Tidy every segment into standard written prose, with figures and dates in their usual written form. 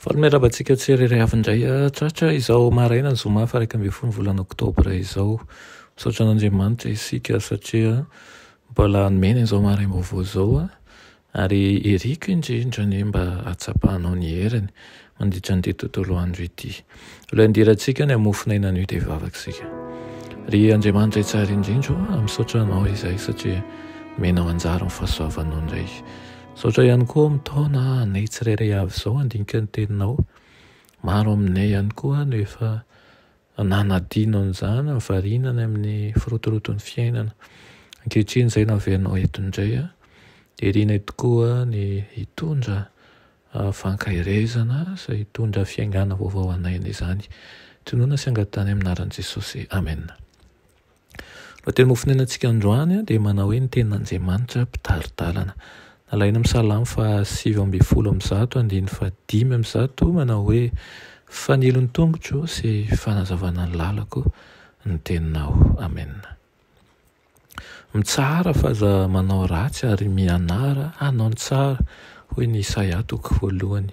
Falomeravantsika tserery avindray tratra izao maraina ny zoma fa 1 volana oktobra izao misaotra an'Andriamanitra isika satria mbola nomena izao maraim-baovao izao ary eriko indrindra ny mba hatsapahanao ny heriny mandritra an'ity tontolo andro ity. Ilay andirantsika ny hamofinaina an'io dia vavakisika. Ry Andriamanitra tsara indrindra misaotra anao izay satria menao anjara ny fahasoavanao indray. Saotra ihany koa mitaona nay tsirairay avy izao andinika ny teninao. Maro aminay ihany koa no efa nanadino an'izany avarinana amin'ny firotoroton'ny fiainana. Ankehitriny izay naverinao eto indray dia riana tokoa ny hitondra fankairezana izay hitondra fiaingana vaovao anaina izany. Tonoana sy angatany amin'anaran'i Jesosy. Amen. Teny mofinainantsika androany dia manao hoe ny tenin'Andriamanitra mpitaridalana. Alaina amin'ny Salamo 7:100 manao hoe fanilon'ny tongotro sy fanazavana ny lalako ny teninao. Amen. Mitsara fa za manao ratsy ary mianara hanao ny tsara hoy ny Isaia 1:1.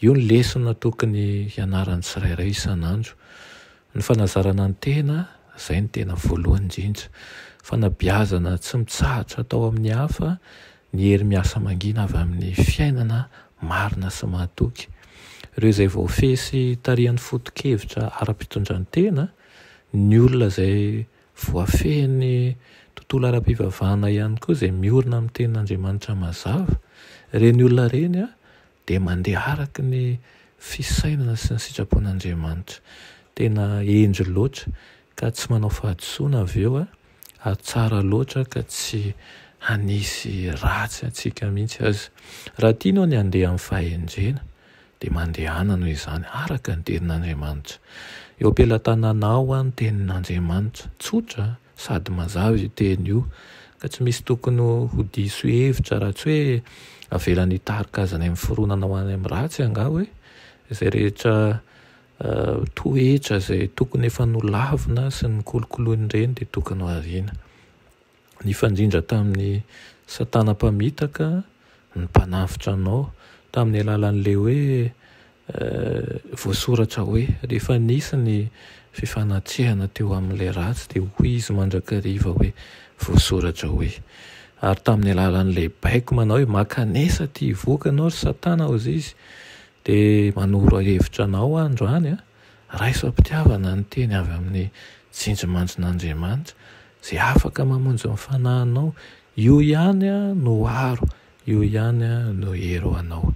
Io ny lesona tokony hianaran'ny tsirairay isan'andro. Ny fanazarana ny tena, izay ny tena voalohany indrindra. Fanabeazana tsy mitsahatra atao amin'ny hafa, ny hery miasa mangina avy amin'ny fiainana marina sy mahatoky. Ireo izay voafesy tarihan'ny foto-kevitra ara-pitondran'ny tena, ny olona izay voafehin'ny tontolo ara-pivavahana ihany koa izay miorina amin'ny tenin'Andriamanitra mazava, ireny olona ireny dia mandeha araky ny fisainana sy ny sitrapon'Andriamanitra. Tena endry loatra ka tsy manao fahadisoana avy eo ary tsara loatra ka tsy hanisy ratsy atsika mihitsy azy. Raha tianao ny handeha amin'ny fahendrena dia mandehana noho izany araka ny tenin'Andriamanitra. Eo am-pelatananao ny tenin'Andriamanitra tsotra sady mazava io teny io ka tsy misy tokony ho diso hevitra raha tsy hoe avelany hitarika azy any amin'ny fironanao any amin'ny ratsy anga hoe izay rehetra toetra izay tokony efa nolavina sy ny kolokoloiny ireny dia tokony ho ariana. Ny fandrindra tamin'ny Satana-pamitaka ny mpanafitra anao tamin'ny alalan'ilay hoe voasoratra hoe rehefa nisy ny fifanatrehana teo amin'ilay ratsy dia hoy izy mandrakariva hoe voasoratra hoe. Ary tamin'ny alalan'ilay baiko manao hoe makanesa ty hivoaka anao ry Satana hozy izy dia manoro hevitra anao androany raiso ampitiavana ny teny avy amin'ny jinjimanjon'Andriamanitra izay afaka mamonjy ny fanahinao. Io ihany no aro, io ihany no hero anao.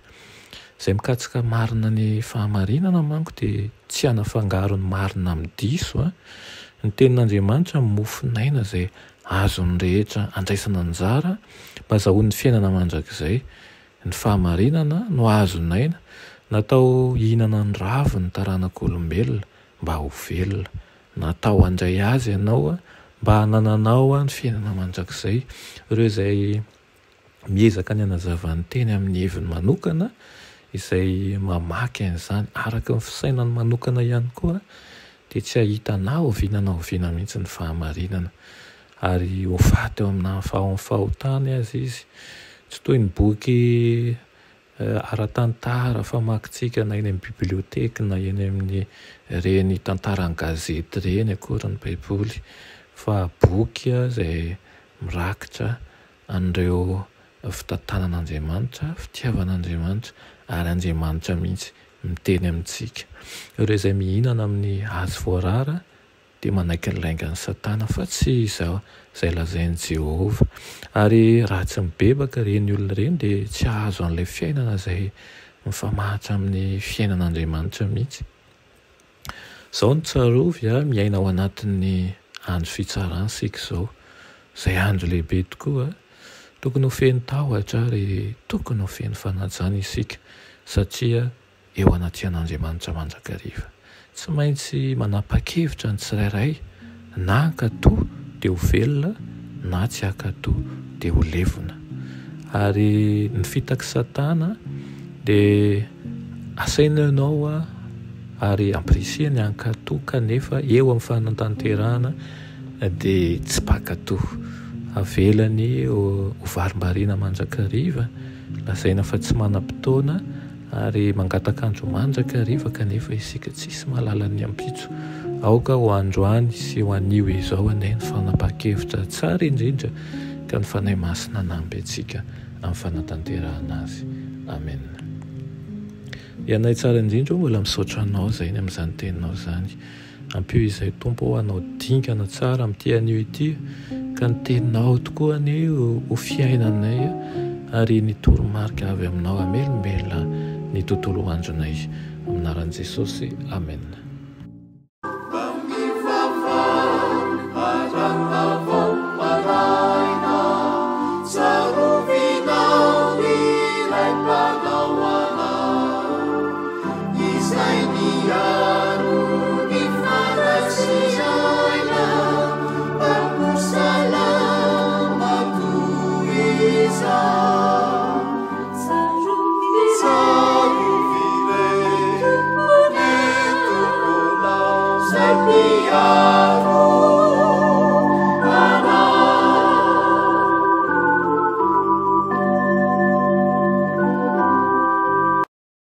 Izay mikatsika marina ny fahamarinana manko dia tsy hanafangaro ny marina amin'ny diso. Ny tenin'Andriamanitra mofinaina izay azon'ny rehetra andraisana anjara mba azahoan'ny fiainana mandrakizay. Ny fahamarinana no azonaina natao hihinana ny raviny taranak'olombelona mba ho velona. Natao handray azy ianao mba hanananao ny fiainana mandrakizay. Ireo izay miezaka ny hanazavany teny amin'ny heviny manokana izay mamaky an'izany araka ny fisainany manokana ihany koa dia tsy hahita na oviana mihitsy ny fahamarinana ary ho faty eo amina fahotany azy izy. Tsy toy ny boky ara-tantara famakitsika na eny amin'ny biblioteka na eny amin'ny reny tantaran'ny gazety reny akory ny baiboly, fa boky izay mirakitra an'ireo fitantanan'Andriamanitra, fitiavan'Andriamanitra ary Andriamanitra mihitsy miteny amintsika. Ireo izay mihinana amin'ny hazo voarara dia manaiky ny laingan'ny Satana fa tsy izay lazain'i Jehova. Ary raha tsy mibebaka ireny olona ireny dia tsy ahazo an'ilay fiainana izay mifamahatra amin'ny fiainan'Andriamanitra mihitsy. Izao ny tsarovy miaina ao anatin'ny andro fitsarana sika izao. Izay andro lehibe tokoa tokony ho feno tahotra ary tokony ho feno fanajana isika satria eo anaty an'Andriamanitra mandrakariva. Tsy maintsy manapa-kevitra ny tsirairay na hankatoa dia ho velona na tsy hankatoa dia ho levona. Ary ny fitaky Satana dia asaina ianao ary amprisihany ankatò kanefa eo amin'ny fanatanterahana dia tsy pakatò avelany ho varimbariana manjakariva lazaina fa tsy manam-potoana ary mangatakanjo manjakariva kanefa isika tsisy mahalala ny ampitso aoka ho androany sy ho anio izao anay ny fanapa-kevitra tsara indrindra ka ny fanahy masina namby atsika amin'ny fanatanterahana azy. Amen. Ianay tsara indrindra mbola misaotra anao zay ny amin'izany teninao zany. Ampio izay tompo ho anao dingana tsara amin'ity anio ity ka ny teninao tokoa anio ho fiainanay ary ny toromarika avy aminao amelombelona ny tontolo andronay aminaran'i Jesosy. Amen. Yeah.